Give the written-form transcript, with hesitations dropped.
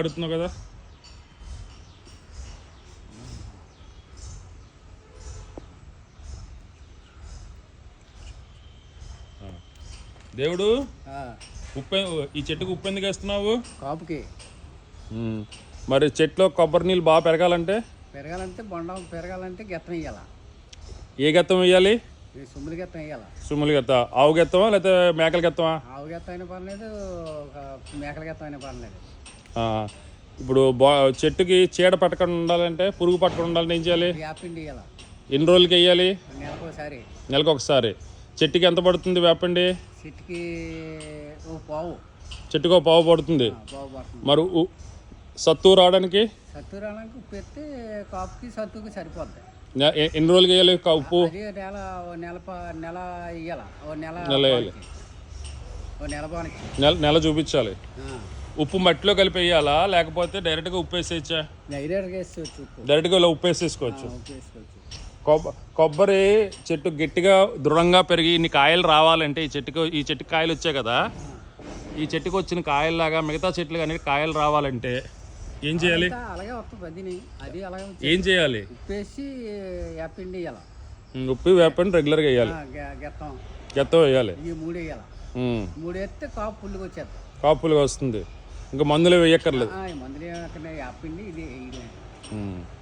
పడుతున్నావు కదా. దేవుడు ఉప్పు, ఈ చెట్టుకు ఉప్పు ఎందుకు వేస్తున్నావు? కాపుకి. మరి చెట్లో కొబ్బరి నీళ్ళు బాగా పెరగాలంటే బొండం పెరగాలంటే గెత్తం వేయాల. ఏ గెత్తం వేయాలి? సుమ్ములు గెత్తం వేయాల. సుమ్ములు గెత్త. ఆవు గెత్తమా లేకపోతే మేకల గెత్తమా? ఆవు గెత్తం అయినా పర్లేదు, మేకల గెత్తం అయినా పర్లేదు. ఇప్పుడు చెట్టుకి చీడ పట్టకుండా ఉండాలంటే, పురుగు పట్టకుండా ఉండాలంటే ఏం చేయాలి? వేపిండి వేయాల. ఎన్ని రోజులకి వేయాలి? నెలకోసారి. నెలకు ఒకసారి. చెట్టుకి ఎంత పడుతుంది వేపండి? చెట్టుకి ఓ పావు. చెట్టుకో పావు పడుతుంది. పావు పడుతుంది. మరి సత్తు రావడానికి? సత్తు రావడానికి ఉప్పు ఎత్తే కాపుకి సత్తుకి సరిపోద్ది. ఎన్ని రోజులకి వేయాలి ఉప్పు? నెల వేయాల. నెల వేయాలి. నెల చూపించాలి. ఉప్పు మట్టిలో కలిపి వేయాలా లేకపోతే డైరెక్ట్గా ఉప్పు వేసేయచ్చా? డైరెక్ట్గా ఇలా ఉప్పు వేసేసుకోవచ్చు. కొబ్బరి చెట్టు గట్టిగా దృఢంగా పెరిగి ఇన్ని కాయలు రావాలంటే ఈ చెట్టుకి కాయలు వచ్చాయి కదా, ఈ చెట్టుకు వచ్చిన కాయల్లాగా మిగతా చెట్లు కానీ కాయలు రావాలంటే ఏం చేయాలి? అలాగే వస్తుంది. అది అలాగే ఏం చేయాలి? ఉప్పేసి వేపిండి వేయాలి. ఉప్పు వేపండి రెగ్యులర్గా వేయాలి. గెత్తం వేయాలి. ఈ 3 వేయాలి. 3 వేస్తే కాపు పుల్లుగా వచ్చేస్తుంది. కాపు పుల్లుగా వస్తుంది. ఇంకా మందులు వేయక్కర్లేదు. మందులు వేయక్కర్లేదు. వేపిండి ఇది